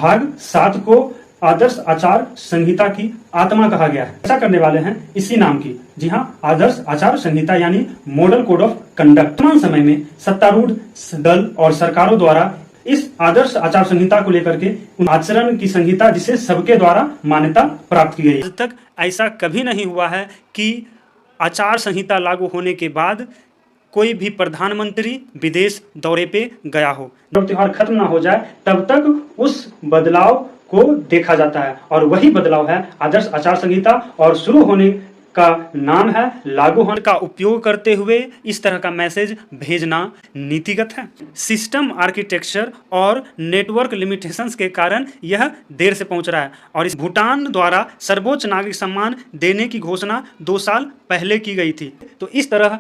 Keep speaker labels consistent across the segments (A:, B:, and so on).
A: भाग 7 को आदर्श आचार संहिता की आत्मा कहा गया है। चर्चा करने वाले हैं इसी नाम की। जी हाँ, आदर्श आचार संहिता यानी मॉडल कोड ऑफ कंडक्ट। वर्तमान समय में सत्तारूढ़ दल और सरकारों द्वारा इस आदर्श आचार संहिता को लेकर के आचरण की संहिता जिसे सबके द्वारा मान्यता प्राप्त की गई है। आज तक ऐसा कभी नहीं हुआ है कि आचार संहिता लागू होने के बाद कोई भी प्रधानमंत्री विदेश दौरे पे गया हो, जब त्योहार खत्म ना हो जाए तब तक उस बदलाव को देखा जाता है, और वही बदलाव है आदर्श आचार संहिता। और शुरू होने का नाम है लागू होने का उपयोग करते हुए इस तरह का मैसेज भेजना नीतिगत है। सिस्टम आर्किटेक्चर और नेटवर्क लिमिटेशंस के कारण यह देर से पहुंच रहा है, और इस भूटान द्वारा सर्वोच्च नागरिक सम्मान देने की घोषणा 2 साल पहले की गई थी। तो इस तरह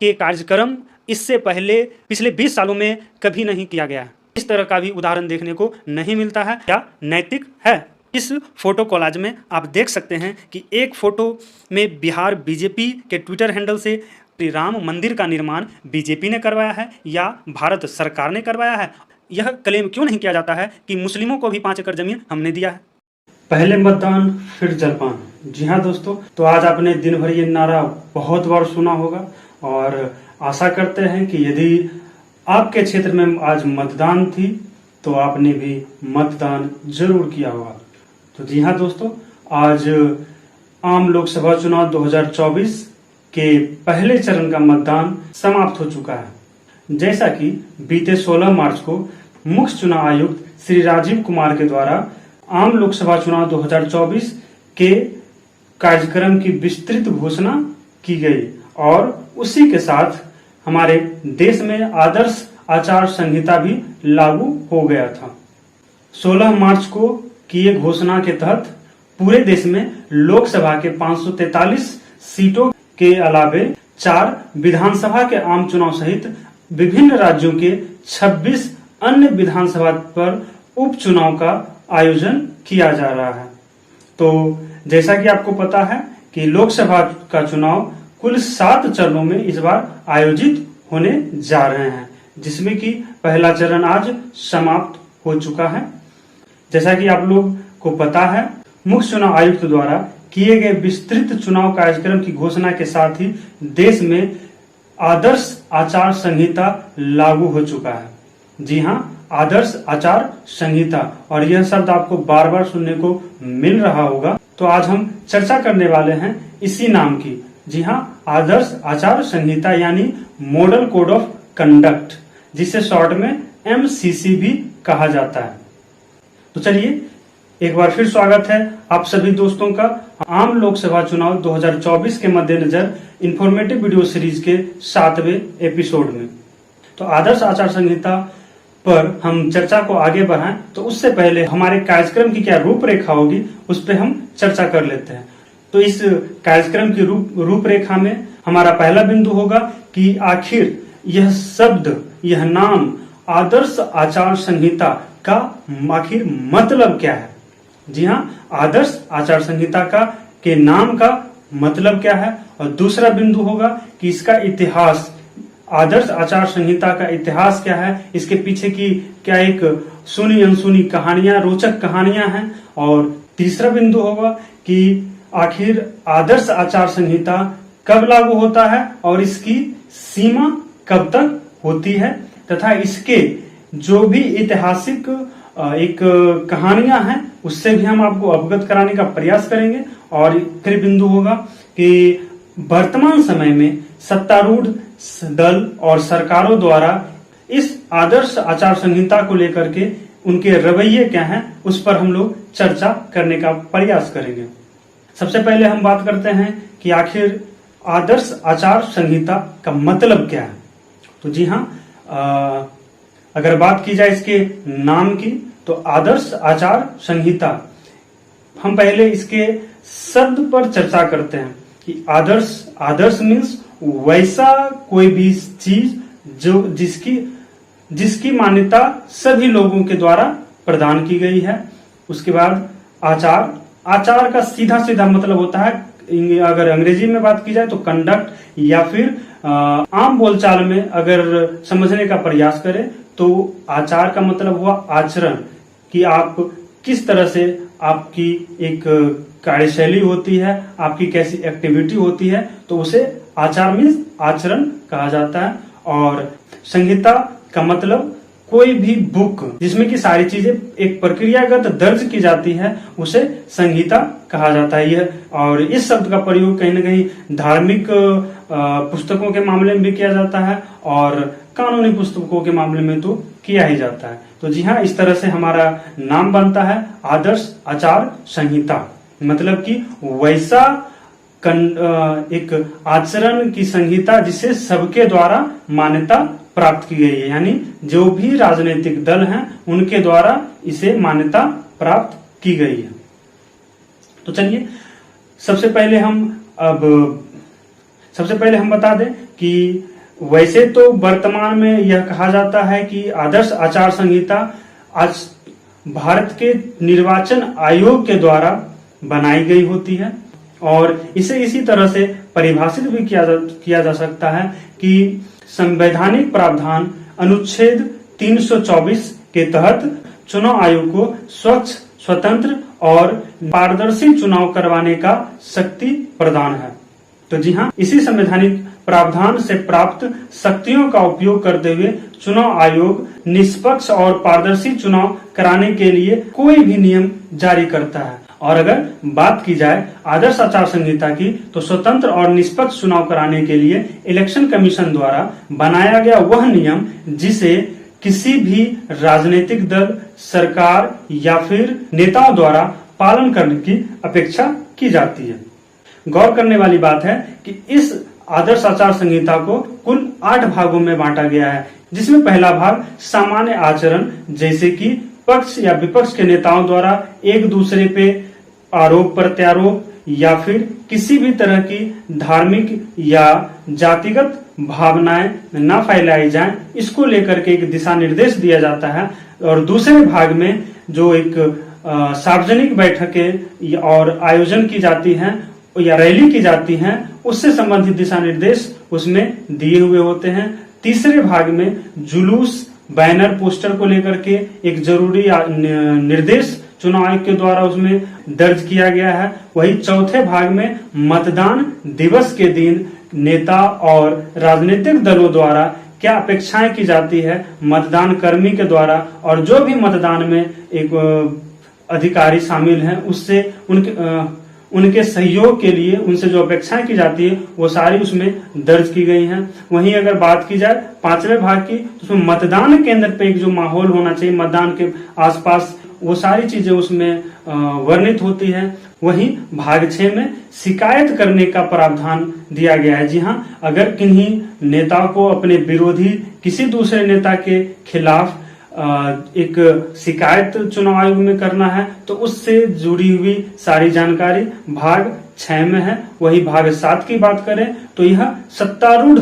A: के कार्यक्रम इससे पहले पिछले 20 सालों में कभी नहीं किया गया है। इस तरह का भी उदाहरण देखने को नहीं मिलता है। क्या नैतिक है? इस फोटो कोलाज में आप देख सकते हैं कि एक फोटो में बिहार बीजेपी के ट्विटर हैंडल से राम मंदिर का निर्माण बीजेपी ने करवाया है या भारत सरकार ने करवाया है। यह क्लेम क्यों नहीं किया जाता है कि मुस्लिमों को भी 5 एकड़ जमीन हमने दिया है? पहले मतदान फिर जलपान। जी हाँ दोस्तों, तो आज आपने दिन भर ये नारा बहुत बार सुना होगा, और आशा करते हैं कि यदि आपके क्षेत्र में आज मतदान थी तो आपने भी मतदान जरूर किया होगा। तो जी हाँ दोस्तों, आज आम लोकसभा चुनाव 2024 के पहले चरण का मतदान समाप्त हो चुका है। जैसा कि बीते 16 मार्च को मुख्य चुनाव आयुक्त श्री राजीव कुमार के द्वारा आम लोकसभा चुनाव 2024 के कार्यक्रम की विस्तृत घोषणा की गई, और उसी के साथ हमारे देश में आदर्श आचार संहिता भी लागू हो गया था। 16 मार्च को किए घोषणा के तहत पूरे देश में लोकसभा के 543 सीटों के अलावे 4 विधानसभा के आम चुनाव सहित विभिन्न राज्यों के 26 अन्य विधानसभा पर उपचुनाव का आयोजन किया जा रहा है। तो जैसा कि आपको पता है कि लोकसभा का चुनाव कुल 7 चरणों में इस बार आयोजित होने जा रहे हैं, जिसमें कि पहला चरण आज समाप्त हो चुका है। जैसा कि आप लोग को पता है, मुख्य चुनाव आयुक्त द्वारा किए गए विस्तृत चुनाव कार्यक्रम की घोषणा के साथ ही देश में आदर्श आचार संहिता लागू हो चुका है। जी हाँ, आदर्श आचार संहिता, और यह शब्द आपको बार बार सुनने को मिल रहा होगा। तो आज हम चर्चा करने वाले हैं इसी नाम की। जी हाँ, आदर्श आचार संहिता यानी मॉडल कोड ऑफ कंडक्ट, जिसे शॉर्ट में MCC भी कहा जाता है। तो चलिए एक बार फिर स्वागत है आप सभी दोस्तों का आम लोकसभा चुनाव 2024 के मद्देनजर इंफॉर्मेटिव वीडियो सीरीज के 7वें एपिसोड में। तो आदर्श आचार संहिता पर हम चर्चा को आगे बढ़ाएं तो उससे पहले हमारे कार्यक्रम की क्या रूपरेखा होगी उस पर हम चर्चा कर लेते हैं। तो इस कार्यक्रम की रूपरेखा में हमारा पहला बिंदु होगा कि आखिर यह शब्द, यह नाम आदर्श आचार संहिता का आखिर मतलब क्या है। जी हाँ, आदर्श आचार संहिता के नाम का मतलब क्या है। और दूसरा बिंदु होगा कि इसका इतिहास, आदर्श आचार संहिता का इतिहास क्या है, इसके पीछे की क्या एक सुनी अनसुनी कहानियां, रोचक कहानियां हैं। और तीसरा बिंदु होगा कि आखिर आदर्श आचार संहिता कब लागू होता है और इसकी सीमा कब तक होती है, तथा इसके जो भी ऐतिहासिक एक कहानियां हैं उससे भी हम आपको अवगत कराने का प्रयास करेंगे। और फिर बिंदु होगा कि वर्तमान समय में सत्तारूढ़ दल और सरकारों द्वारा इस आदर्श आचार संहिता को लेकर के उनके रवैये क्या हैं उस पर हम लोग चर्चा करने का प्रयास करेंगे। सबसे पहले हम बात करते हैं कि आखिर आदर्श आचार संहिता का मतलब क्या है। तो जी हाँ, अगर बात की जाए इसके नाम की तो आदर्श आचार संहिता, हम पहले इसके शब्द पर चर्चा करते हैं कि आदर्श मीन्स वैसा कोई भी चीज जो जिसकी मान्यता सभी लोगों के द्वारा प्रदान की गई है। उसके बाद आचार का सीधा सीधा मतलब होता है, अगर अंग्रेजी में बात की जाए तो कंडक्ट, या फिर आम बोलचाल में अगर समझने का प्रयास करें तो आचार का मतलब हुआ आचरण, कि आप किस तरह से आपकी एक कार्यशैली होती है, आपकी कैसी एक्टिविटी होती है, तो उसे आचार मीन्स आचरण कहा जाता है। और संहिता का मतलब कोई भी बुक जिसमें की सारी चीजें एक प्रक्रियागत दर्ज की जाती है, उसे संहिता कहा जाता है। यह और इस शब्द का प्रयोग कहीं ना कहीं धार्मिक पुस्तकों के मामले में भी किया जाता है और कानूनी पुस्तकों के मामले में तो किया ही जाता है। तो जी हाँ, इस तरह से हमारा नाम बनता है आदर्श आचार संहिता। मतलब कि वैसा एक आचरण की संहिता जिसे सबके द्वारा मान्यता प्राप्त की गई है, यानी जो भी राजनीतिक दल हैं उनके द्वारा इसे मान्यता प्राप्त की गई है। तो चलिए सबसे पहले हम बता दें कि वैसे तो वर्तमान में यह कहा जाता है कि आदर्श आचार संहिता आज भारत के निर्वाचन आयोग के द्वारा बनाई गई होती है और इसे इसी तरह से परिभाषित भी किया जा सकता है कि संवैधानिक प्रावधान अनुच्छेद 324 के तहत चुनाव आयोग को स्वच्छ, स्वतंत्र और पारदर्शी चुनाव करवाने का शक्ति प्रदान है। तो जी हाँ, इसी संवैधानिक प्रावधान से प्राप्त शक्तियों का उपयोग करते हुए चुनाव आयोग निष्पक्ष और पारदर्शी चुनाव कराने के लिए कोई भी नियम जारी करता है। और अगर बात की जाए आदर्श आचार संहिता की, तो स्वतंत्र और निष्पक्ष चुनाव कराने के लिए इलेक्शन कमीशन द्वारा बनाया गया वह नियम जिसे किसी भी राजनीतिक दल, सरकार या फिर नेताओं द्वारा पालन करने की अपेक्षा की जाती है। गौर करने वाली बात है कि इस आदर्श आचार संहिता को कुल 8 भागों में बांटा गया है, जिसमें पहला भाग सामान्य आचरण, जैसे कि पक्ष या विपक्ष के नेताओं द्वारा एक दूसरे पे आरोप प्रत्यारोप या फिर किसी भी तरह की धार्मिक या जातिगत भावनाएं न फैलाई जाएं, इसको लेकर के एक दिशा निर्देश दिया जाता है। और दूसरे भाग में जो एक सार्वजनिक बैठकें और आयोजन की जाती हैं या रैली की जाती हैं, उससे संबंधित दिशा निर्देश उसमें दिए हुए होते हैं। तीसरे भाग में जुलूस, बैनर, पोस्टर को लेकर के एक जरूरी निर्देश चुनाव आयोग के द्वारा उसमें दर्ज किया गया है। वही चौथे भाग में मतदान दिवस के दिन नेता और राजनीतिक दलों द्वारा क्या अपेक्षाएं की जाती है मतदान कर्मी के द्वारा, और जो भी मतदान में एक अधिकारी शामिल हैं उससे उनके सहयोग के लिए उनसे जो अपेक्षाएं की जाती है वो सारी उसमें दर्ज की गई हैं। वहीं अगर बात की जाए 5वें भाग की, तो उसमें मतदान केंद्र पे एक जो माहौल होना चाहिए मतदान के आसपास, वो सारी चीजें उसमें वर्णित होती है। वहीं भाग 6 में शिकायत करने का प्रावधान दिया गया है। जी हाँ, अगर किन्हीं नेताओं को अपने विरोधी किसी दूसरे नेता के खिलाफ एक शिकायत चुनाव आयोग में करना है, तो उससे जुड़ी हुई सारी जानकारी भाग 6 में है। वही भाग 7 की बात करें तो यह सत्तारूढ़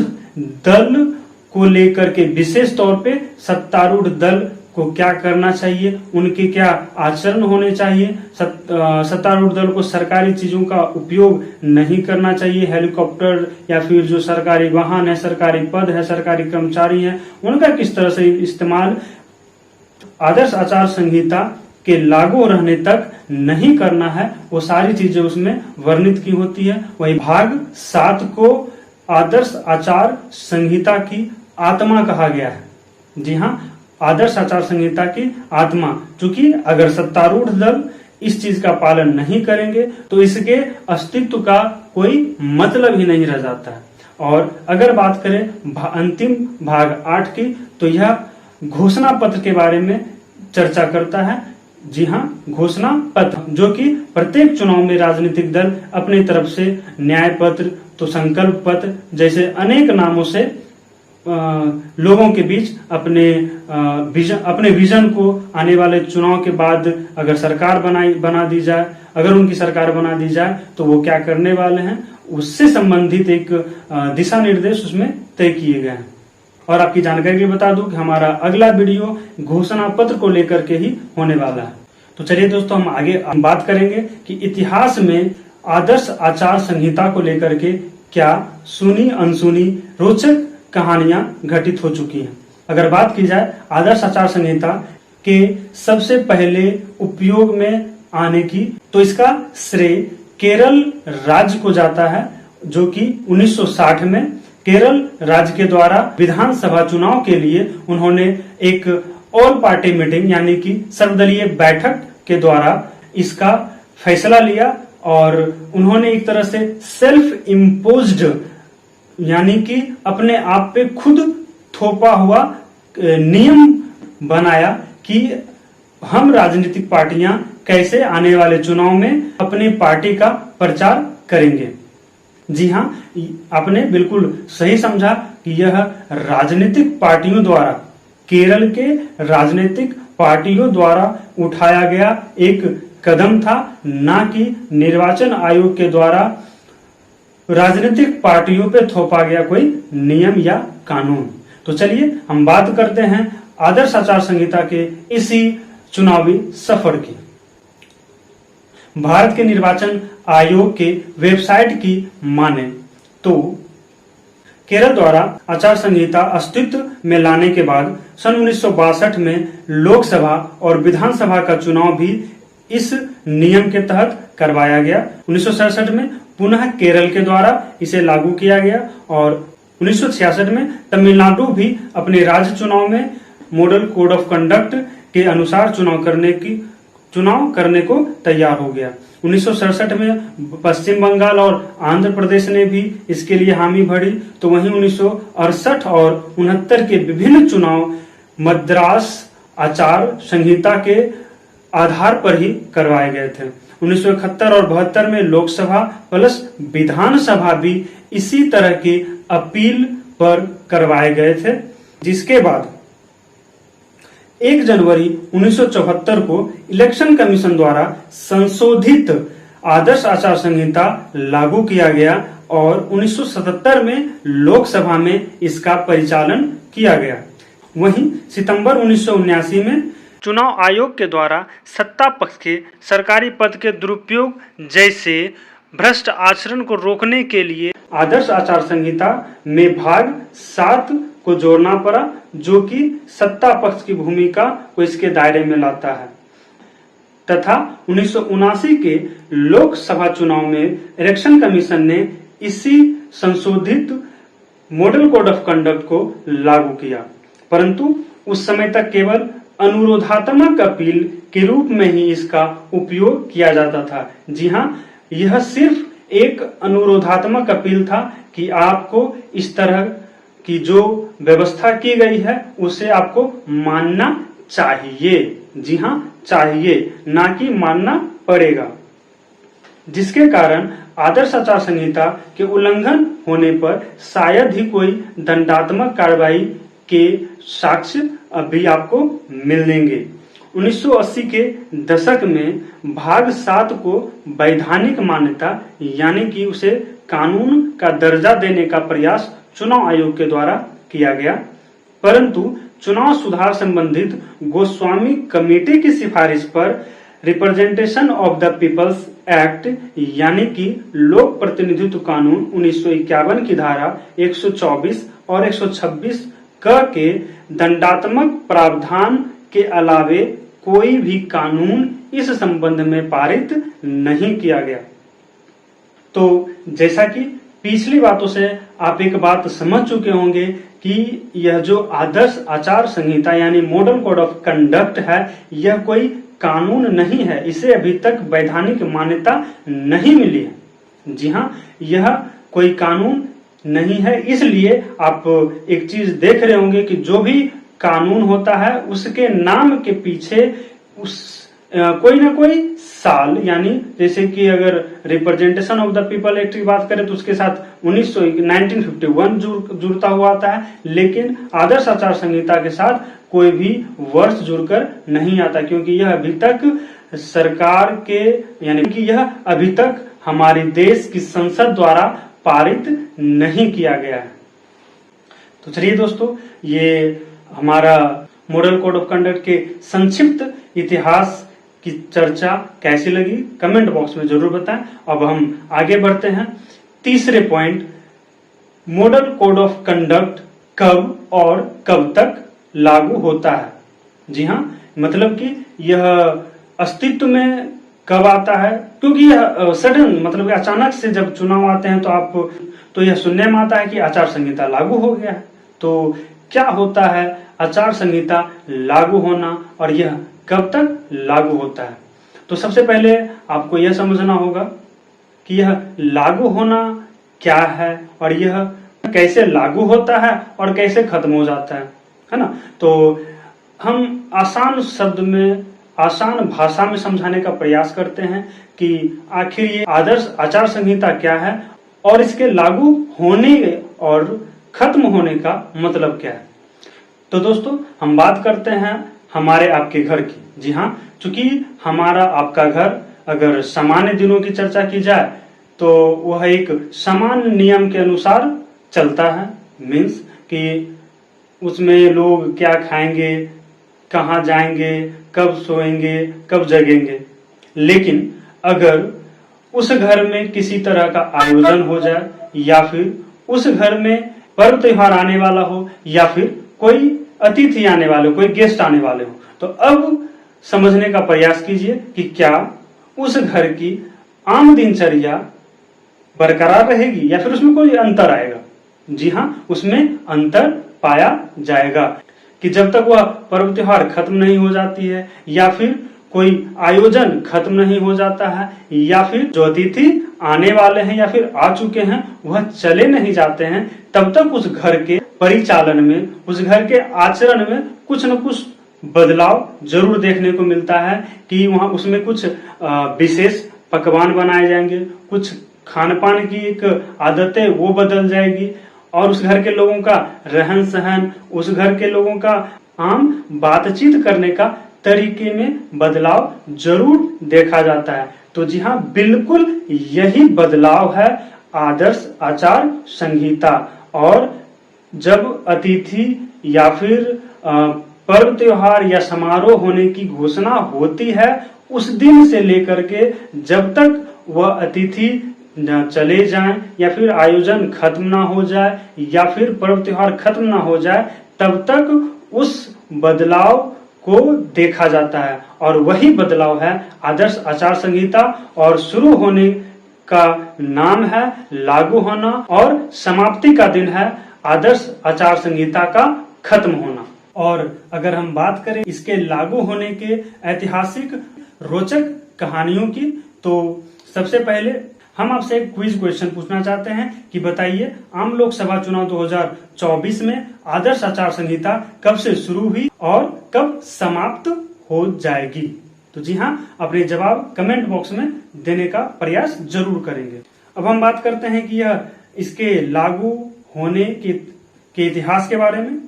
A: दल को लेकर के विशेष तौर पे सत्तारूढ़ दल को क्या करना चाहिए, उनके क्या आचरण होने चाहिए। सत्तारूढ़ दल को सरकारी चीजों का उपयोग नहीं करना चाहिए। हेलीकॉप्टर या फिर जो सरकारी वाहन है, सरकारी पद है, सरकारी कर्मचारी है, उनका किस तरह से इस्तेमाल आदर्श आचार संहिता के लागू रहने तक नहीं करना है, वो सारी चीजें उसमें वर्णित की होती है। वही भाग 7 को आदर्श आचार संहिता की आत्मा कहा गया है। जी हाँ, आदर्श आचार संहिता की आत्मा, क्योंकि अगर सत्तारूढ़ दल इस चीज का पालन नहीं करेंगे तो इसके अस्तित्व का कोई मतलब ही नहीं रह जाता है। और अगर बात करें अंतिम भाग 8 की, तो यह घोषणा पत्र के बारे में चर्चा करता है। जी हाँ, घोषणा पत्र, जो कि प्रत्येक चुनाव में राजनीतिक दल अपनी तरफ से न्याय पत्र, तो संकल्प पत्र जैसे अनेक नामों से लोगों के बीच अपने विजन को आने वाले चुनाव के बाद अगर सरकार बना दी जाए, अगर उनकी सरकार बना दी जाए तो वो क्या करने वाले हैं, उससे संबंधित एक दिशा निर्देश उसमें तय किए गए हैं। और आपकी जानकारी भी बता दूं कि हमारा अगला वीडियो घोषणा पत्र को लेकर के ही होने वाला है। तो चलिए दोस्तों, हम आगे बात करेंगे कि इतिहास में आदर्श आचार संहिता को लेकर के क्या सुनी अनसुनी रोचक कहानियां घटित हो चुकी हैं। अगर बात की जाए आदर्श आचार संहिता के सबसे पहले उपयोग में आने की, तो इसका श्रेय केरल राज्य को जाता है, जो कि 1960 में केरल राज्य के द्वारा विधानसभा चुनाव के लिए उन्होंने एक ऑल पार्टी मीटिंग यानी कि सर्वदलीय बैठक के द्वारा इसका फैसला लिया और उन्होंने एक तरह से सेल्फ इम्पोज्ड यानी कि अपने आप पे खुद थोपा हुआ नियम बनाया कि हम राजनीतिक पार्टियां कैसे आने वाले चुनाव में अपनी पार्टी का प्रचार करेंगे। जी हाँ, आपने बिल्कुल सही समझा कि यह राजनीतिक पार्टियों द्वारा, केरल के राजनीतिक पार्टियों द्वारा उठाया गया एक कदम था, ना कि निर्वाचन आयोग के द्वारा राजनीतिक पार्टियों पे थोपा गया कोई नियम या कानून। तो चलिए हम बात करते हैं आदर्श आचार संहिता के इसी चुनावी सफर की। भारत के निर्वाचन आयोग के वेबसाइट की माने तो केरल द्वारा आचार संहिता अस्तित्व में लाने के बाद सन 1962 में लोकसभा और विधानसभा का चुनाव भी इस नियम के तहत करवाया गया। 1967 में पुनः केरल के द्वारा इसे लागू किया गया और 1966 में तमिलनाडु भी अपने राज्य चुनाव में मॉडल कोड ऑफ कंडक्ट के अनुसार चुनाव करने को तैयार हो गया। 1967 में पश्चिम बंगाल और आंध्र प्रदेश ने भी इसके लिए हामी भरी, तो वहीं 1968 और 69 के विभिन्न चुनाव मद्रास आचार संहिता के आधार पर ही करवाए गए थे। 1971 और 72 में लोकसभा प्लस विधानसभा भी इसी तरह की अपील पर करवाए गए थे, जिसके बाद 1 जनवरी 1974 को इलेक्शन कमीशन द्वारा संशोधित आदर्श आचार संहिता लागू किया गया और 1977 में लोकसभा में इसका परिचालन किया गया। वहीं सितंबर 1979 में चुनाव आयोग के द्वारा सत्ता पक्ष के सरकारी पद के दुरुपयोग जैसे भ्रष्ट आचरण को रोकने के लिए आदर्श आचार संहिता में भाग 7 को जोड़ना पड़ा, जो कि सत्ता पक्ष की भूमिका को इसके दायरे में लाता है तथा 1979 के लोकसभा चुनाव में इलेक्शन कमीशन ने इसी संशोधित मॉडल कोड ऑफ कंडक्ट को लागू किया, परंतु उस समय तक केवल अनुरोधात्मक अपील के रूप में ही इसका उपयोग किया जाता था। जी हाँ, यह सिर्फ एक अनुरोधात्मक अपील था कि आपको इस तरह की जो व्यवस्था की गई है उसे आपको मानना चाहिए। जी हाँ, चाहिए, ना कि मानना पड़ेगा, जिसके कारण आदर्श आचार संहिता के उल्लंघन होने पर शायद ही कोई दंडात्मक कार्रवाई के साक्ष्य अभी आपको मिलेंगे। 1980 के दशक में भाग 7 को वैधानिक मान्यता यानी कि उसे कानून का दर्जा देने का प्रयास चुनाव आयोग के द्वारा किया गया, परंतु चुनाव सुधार संबंधित गोस्वामी कमेटी की सिफारिश पर representation of the people's act यानी कि लोक प्रतिनिधित्व कानून 1951 की धारा 124 और 126 क के दंडात्मक प्रावधान के अलावे कोई भी कानून इस संबंध में पारित नहीं किया गया। तो जैसा कि पिछली बातों से आप एक बात समझ चुके होंगे कि यह जो आदर्श आचार संहिता यानी मॉडल कोड ऑफ कंडक्ट है, यह कोई कानून नहीं है, इसे अभी तक वैधानिक मान्यता नहीं मिली है। जी हाँ, यह कोई कानून नहीं है, इसलिए आप एक चीज देख रहे होंगे कि जो भी कानून होता है उसके नाम के पीछे कोई ना कोई साल, यानी जैसे कि अगर representation of the people act की बात करें तो उसके साथ 1951 जुड़ता हुआ आता है, लेकिन आदर्श आचार संहिता के साथ कोई भी वर्ष जुड़कर नहीं आता, क्योंकि यह अभी तक सरकार के यानी कि यह अभी तक हमारे देश की संसद द्वारा पारित नहीं किया गया है। तो चलिए दोस्तों, ये हमारा मॉडल कोड ऑफ कंडक्ट के संक्षिप्त इतिहास की चर्चा कैसी लगी कमेंट बॉक्स में जरूर बताएं। अब हम आगे बढ़ते हैं तीसरे point, model code of conduct कब और कब तक लागू होता है। जी हाँ, मतलब कि यह अस्तित्व में कब आता है, क्योंकि यह सडन मतलब अचानक से जब चुनाव आते हैं तो यह सुनने में आता है कि आचार संहिता लागू हो गया है। तो क्या होता है आचार संहिता लागू होना और यह कब तक लागू होता है? तो सबसे पहले आपको यह समझना होगा कि यह लागू होना क्या है और यह कैसे लागू होता है और कैसे खत्म हो जाता है ना। तो हम आसान शब्द में, आसान भाषा में समझाने का प्रयास करते हैं कि आखिर ये आदर्श आचार संहिता क्या है और इसके लागू होने और खत्म होने का मतलब क्या है। तो दोस्तों हम बात करते हैं हमारे आपके घर की। जी हाँ, चूंकि हमारा आपका घर अगर सामान्य दिनों की चर्चा की जाए तो वह एक सामान्य नियम के अनुसार चलता है। मीन्स कि उसमें लोग क्या खाएंगे, कहाँ जाएंगे, कब सोएंगे, कब जगेंगे। लेकिन अगर उस घर में किसी तरह का आयोजन हो जाए या फिर उस घर में पर्व त्योहार आने वाला हो या फिर कोई अतिथि आने वाले हो, कोई गेस्ट आने वाले हो, तो अब समझने का प्रयास कीजिए कि क्या उस घर की आम दिनचर्या बरकरार रहेगी या फिर उसमें कोई अंतर आएगा। जी हाँ, उसमें अंतर पाया जाएगा कि जब तक वह पर्व त्योहार खत्म नहीं हो जाती है या फिर कोई आयोजन खत्म नहीं हो जाता है या फिर जो अतिथि आने वाले हैं या फिर आ चुके हैं वह चले नहीं जाते हैं, तब तक उस घर के परिचालन में, उस घर के आचरण में कुछ न कुछ बदलाव जरूर देखने को मिलता है कि वहां उसमें कुछ विशेष पकवान बनाए जाएंगे, कुछ खान पान की एक आदतें वो बदल जाएगी और उस घर के लोगों का रहन सहन, उस घर के लोगों का आम बातचीत करने का तरीके में बदलाव जरूर देखा जाता है। तो जी हाँ, बिल्कुल यही बदलाव है आदर्श आचार संहिता। और जब अतिथि या फिर पर्व त्योहार या समारोह होने की घोषणा होती है, उस दिन से लेकर के जब तक वह अतिथि चले जाएं या फिर आयोजन खत्म ना हो जाए या फिर पर्व त्योहार खत्म ना हो जाए, तब तक उस बदलाव को देखा जाता है और वही बदलाव है आदर्श आचार संहिता। और शुरू होने का नाम है लागू होना और समाप्ति का दिन है आदर्श आचार संहिता का खत्म होना। और अगर हम बात करें इसके लागू होने के ऐतिहासिक रोचक कहानियों की, तो सबसे पहले हम आपसे एक क्विज क्वेश्चन पूछना चाहते हैं कि बताइए आम लोकसभा चुनाव 2024 में आदर्श आचार संहिता कब से शुरू हुई और कब समाप्त हो जाएगी। तो जी हाँ, अपने जवाब कमेंट बॉक्स में देने का प्रयास जरूर करेंगे। अब हम बात करते हैं कि यह इसके लागू होने के इतिहास के बारे में।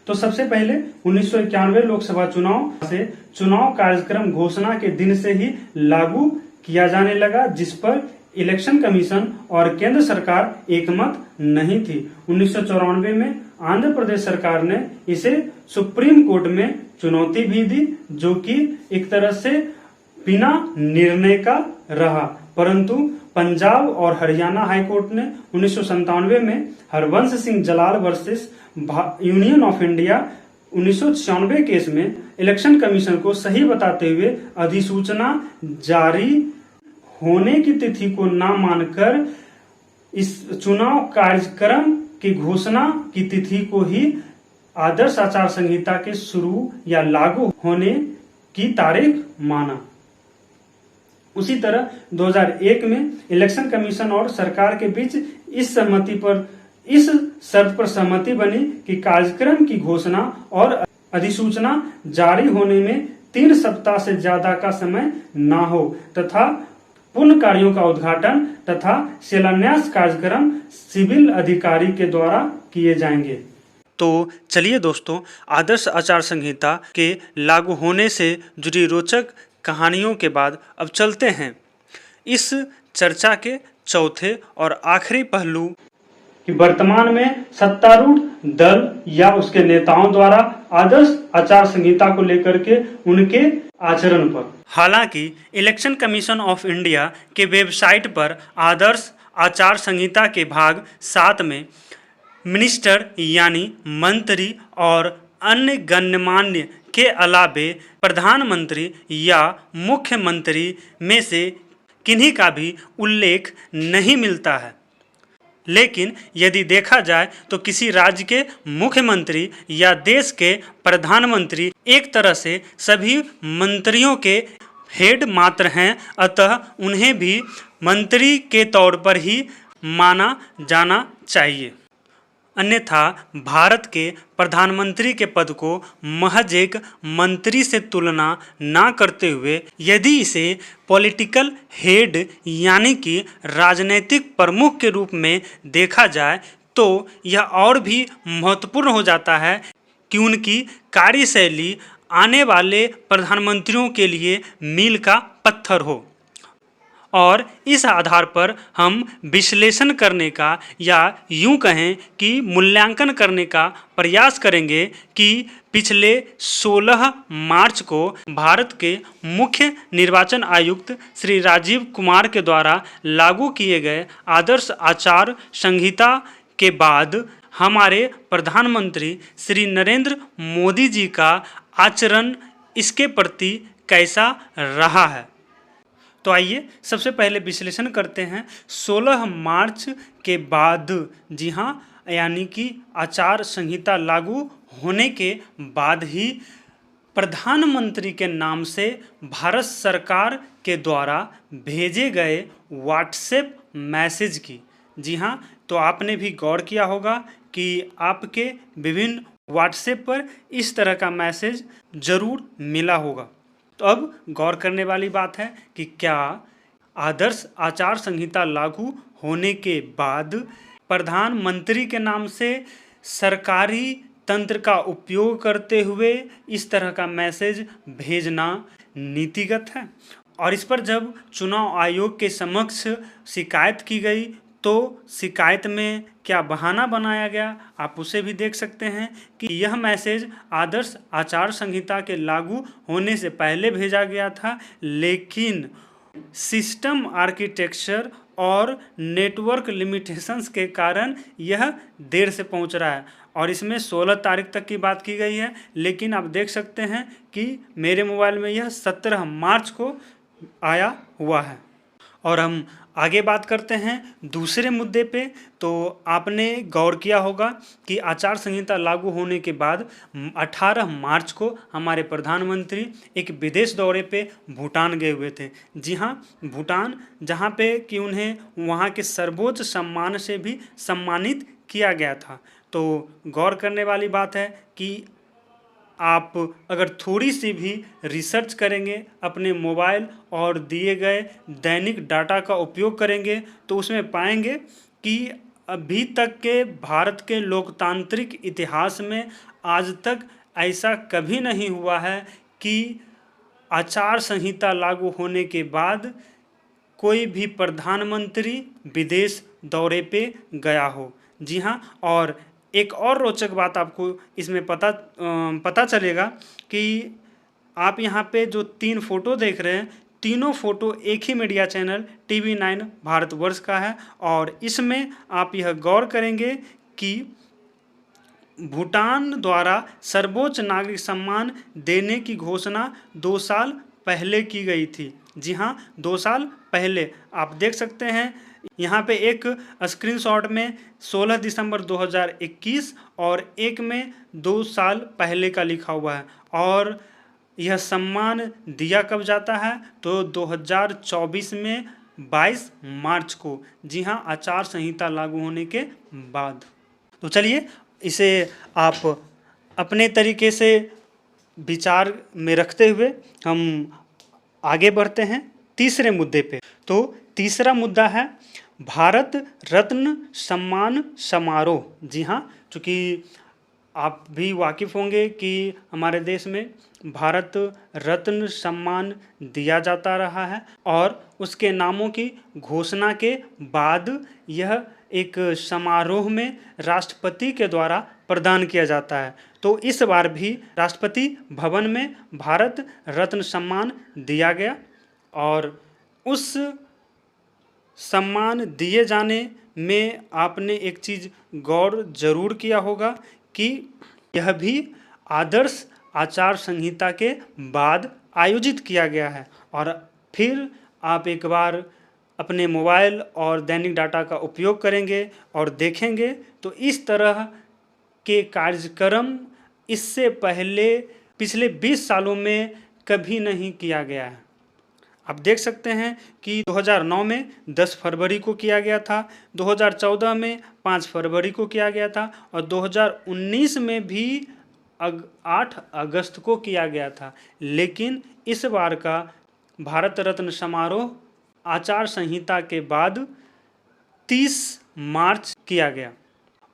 A: तो सबसे पहले 1991 लोकसभा चुनाव से चुनाव कार्यक्रम घोषणा के दिन से ही लागू किया जाने लगा, जिस पर इलेक्शन कमीशन और केंद्र सरकार एकमत नहीं थी। 1994 में आंध्र प्रदेश सरकार ने इसे सुप्रीम कोर्ट में चुनौती भी दी, जो कि एक तरह से बिना निर्णय का रहा, परंतु पंजाब और हरियाणा हाईकोर्ट ने 1997 में Harvansh Singh Jalal versus union of India 1996 case में इलेक्शन कमीशन को सही बताते हुए अधिसूचना जारी होने की तिथि को न मानकर इस चुनाव कार्यक्रम की घोषणा की तिथि को ही आदर्श आचार संहिता के शुरू या लागू होने की तारीख माना। उसी तरह 2001 में इलेक्शन कमीशन और सरकार के बीच इस शर्त पर सहमति बनी कि कार्यक्रम की घोषणा और अधिसूचना जारी होने में 3 सप्ताह से ज्यादा का समय न हो तथा पूर्ण कार्यों का उद्घाटन तथा शिलान्यास कार्यक्रम सिविल अधिकारी के द्वारा किए जाएंगे। तो चलिए दोस्तों, आदर्श आचार संहिता के लागू होने से जुड़ी रोचक कहानियों के बाद अब चलते हैं इस चर्चा के चौथे और आखिरी पहलू कि वर्तमान में सत्तारूढ़ दल या उसके नेताओं द्वारा आदर्श आचार संहिता को लेकर के उनके आचरण पर। हालांकि इलेक्शन कमीशन ऑफ इंडिया के वेबसाइट पर आदर्श आचार संहिता के भाग 7 में मिनिस्टर यानी मंत्री और अन्य गणमान्य के अलावे प्रधानमंत्री या मुख्यमंत्री में से किन्हीं का भी उल्लेख नहीं मिलता है। लेकिन यदि देखा जाए तो किसी राज्य के मुख्यमंत्री या देश के प्रधानमंत्री एक तरह से सभी मंत्रियों के हेड मात्र हैं, अतः उन्हें भी मंत्री के तौर पर ही माना जाना चाहिए। अन्यथा भारत के प्रधानमंत्री के पद को महज एक मंत्री से तुलना ना करते हुए यदि इसे पॉलिटिकल हेड यानी कि राजनीतिक प्रमुख के रूप में देखा जाए तो यह और भी महत्वपूर्ण हो जाता है कि उनकी कार्यशैली आने वाले प्रधानमंत्रियों के लिए मील का पत्थर हो। और इस आधार पर हम विश्लेषण करने का या यूं कहें कि मूल्यांकन करने का प्रयास करेंगे कि पिछले 16 मार्च को भारत के मुख्य निर्वाचन आयुक्त श्री राजीव कुमार के द्वारा लागू किए गए आदर्श आचार संहिता के बाद हमारे प्रधानमंत्री श्री नरेंद्र मोदी जी का आचरण इसके प्रति कैसा रहा है। तो आइए सबसे पहले विश्लेषण करते हैं 16 मार्च के बाद, जी हाँ, यानी कि आचार संहिता लागू होने के बाद ही प्रधानमंत्री के नाम से भारत सरकार के द्वारा भेजे गए व्हाट्सएप मैसेज की। जी हाँ, तो आपने भी गौर किया होगा कि आपके विभिन्न व्हाट्सएप पर इस तरह का मैसेज जरूर मिला होगा। तो अब गौर करने वाली बात है कि क्या आदर्श आचार संहिता लागू होने के बाद प्रधानमंत्री के नाम से सरकारी तंत्र का उपयोग करते हुए इस तरह का मैसेज भेजना नीतिगत है। और इस पर जब चुनाव आयोग के समक्ष शिकायत की गई तो शिकायत में क्या बहाना बनाया गया, आप उसे भी देख सकते हैं कि यह मैसेज आदर्श आचार संहिता के लागू होने से पहले भेजा गया था, लेकिन सिस्टम आर्किटेक्चर और नेटवर्क लिमिटेशंस के कारण यह देर से पहुंच रहा है। और इसमें 16 तारीख तक की बात की गई है, लेकिन आप देख सकते हैं कि मेरे मोबाइल में यह 17 मार्च को आया हुआ है। और हम आगे बात करते हैं दूसरे मुद्दे पे। तो आपने गौर किया होगा कि आचार संहिता लागू होने के बाद 18 मार्च को हमारे प्रधानमंत्री एक विदेश दौरे पे भूटान गए हुए थे। जी हाँ, भूटान, जहाँ पे कि उन्हें वहाँ के सर्वोच्च सम्मान से भी सम्मानित किया गया था। तो गौर करने वाली बात है कि आप अगर थोड़ी सी भी रिसर्च करेंगे, अपने मोबाइल और दिए गए दैनिक डाटा का उपयोग करेंगे, तो उसमें पाएंगे कि अभी तक के भारत के लोकतांत्रिक इतिहास में आज तक ऐसा कभी नहीं हुआ है कि आचार संहिता लागू होने के बाद कोई भी प्रधानमंत्री विदेश दौरे पे गया हो। जी हाँ, और एक और रोचक बात आपको इसमें पता चलेगा कि आप यहाँ पे जो 3 फोटो देख रहे हैं, तीनों फोटो एक ही मीडिया चैनल TV9 भारतवर्ष का है। और इसमें आप यह गौर करेंगे कि भूटान द्वारा सर्वोच्च नागरिक सम्मान देने की घोषणा 2 साल पहले की गई थी। जी हाँ, 2 साल पहले। आप देख सकते हैं यहाँ पे एक स्क्रीनशॉट में 16 दिसंबर 2021 और एक में 2 साल पहले का लिखा हुआ है। और यह सम्मान दिया कब जाता है तो 2024 में 22 मार्च को। जी हाँ, आचार संहिता लागू होने के बाद। तो चलिए इसे आप अपने तरीके से विचार में रखते हुए हम आगे बढ़ते हैं तीसरे मुद्दे पे। तो तीसरा मुद्दा है भारत रत्न सम्मान समारोह। जी हाँ, चूँकि आप भी वाकिफ़ होंगे कि हमारे देश में भारत रत्न सम्मान दिया जाता रहा है और उसके नामों की घोषणा के बाद यह एक समारोह में राष्ट्रपति के द्वारा प्रदान किया जाता है। तो इस बार भी राष्ट्रपति भवन में भारत रत्न सम्मान दिया गया। और उस सम्मान दिए जाने में आपने एक चीज़ गौर जरूर किया होगा कि यह भी आदर्श आचार संहिता के बाद आयोजित किया गया है। और फिर आप एक बार अपने मोबाइल और दैनिक डाटा का उपयोग करेंगे और देखेंगे तो इस तरह के कार्यक्रम इससे पहले पिछले 20 सालों में कभी नहीं किया गया है। आप देख सकते हैं कि 2009 में 10 फरवरी को किया गया था, 2014 में 5 फरवरी को किया गया था और 2019 में भी 8 अगस्त को किया गया था। लेकिन इस बार का भारत रत्न समारोह आचार संहिता के बाद 30 मार्च किया गया।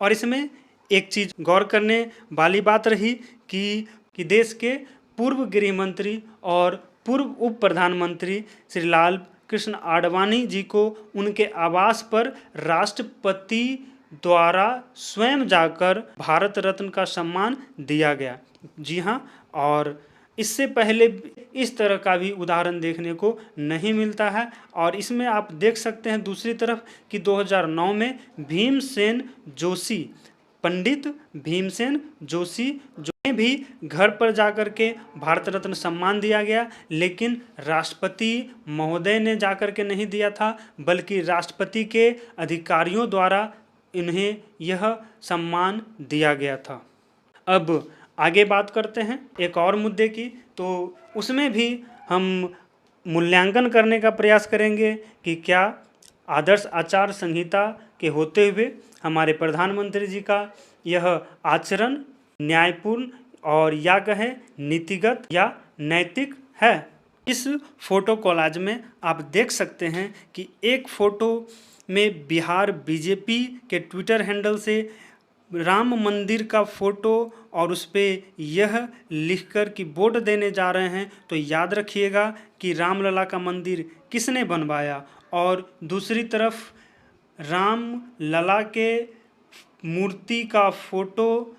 A: और इसमें एक चीज़ गौर करने वाली बात रही कि देश के पूर्व गृह मंत्री और पूर्व उप प्रधानमंत्री श्री लाल कृष्ण आडवाणी जी को उनके आवास पर राष्ट्रपति द्वारा स्वयं जाकर भारत रत्न का सम्मान दिया गया। जी हाँ, और इससे पहले इस तरह का भी उदाहरण देखने को नहीं मिलता है। और इसमें आप देख सकते हैं दूसरी तरफ कि 2009 में भीमसेन जोशी, पंडित भीमसेन जोशी जो भी घर पर जाकर के भारत रत्न सम्मान दिया गया, लेकिन राष्ट्रपति महोदय ने जाकर के नहीं दिया था, बल्कि राष्ट्रपति के अधिकारियों द्वारा इन्हें यह सम्मान दिया गया था। अब आगे बात करते हैं एक और मुद्दे की, तो उसमें भी हम मूल्यांकन करने का प्रयास करेंगे कि क्या आदर्श आचार संहिता के होते हुए हमारे प्रधानमंत्री जी का यह आचरण न्यायपूर्ण और या कहें नीतिगत या नैतिक है। इस फोटो कोलाज में आप देख सकते हैं कि एक फोटो में बिहार बीजेपी के ट्विटर हैंडल से राम मंदिर का फोटो और उस पर यह लिखकर कि वोट देने जा रहे हैं, तो याद रखिएगा कि रामलला का मंदिर किसने बनवाया। और दूसरी तरफ रामलला के मूर्ति का फोटो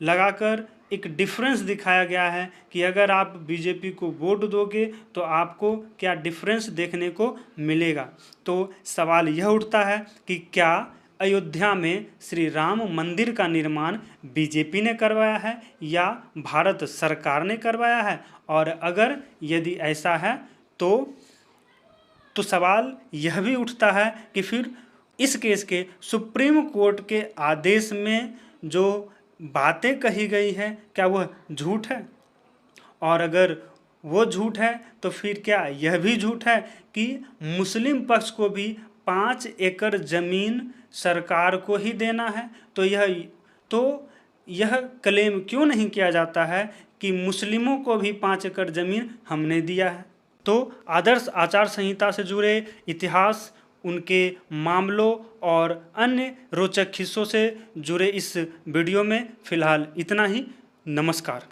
A: लगाकर एक डिफरेंस दिखाया गया है कि अगर आप बीजेपी को वोट दोगे तो आपको क्या डिफरेंस देखने को मिलेगा। तो सवाल यह उठता है कि क्या अयोध्या में श्री राम मंदिर का निर्माण बीजेपी ने करवाया है या भारत सरकार ने करवाया है। और अगर यदि ऐसा है तो सवाल यह भी उठता है कि फिर इस केस के सुप्रीम कोर्ट के आदेश में जो बातें कही गई है क्या वह झूठ है। और अगर वो झूठ है तो फिर क्या यह भी झूठ है कि मुस्लिम पक्ष को भी 5 एकड़ जमीन सरकार को ही देना है। तो यह क्लेम क्यों नहीं किया जाता है कि मुस्लिमों को भी 5 एकड़ जमीन हमने दिया है। तो आदर्श आचार संहिता से जुड़े इतिहास, उनके मामलों और अन्य रोचक हिस्सों से जुड़े इस वीडियो में फ़िलहाल इतना ही। नमस्कार।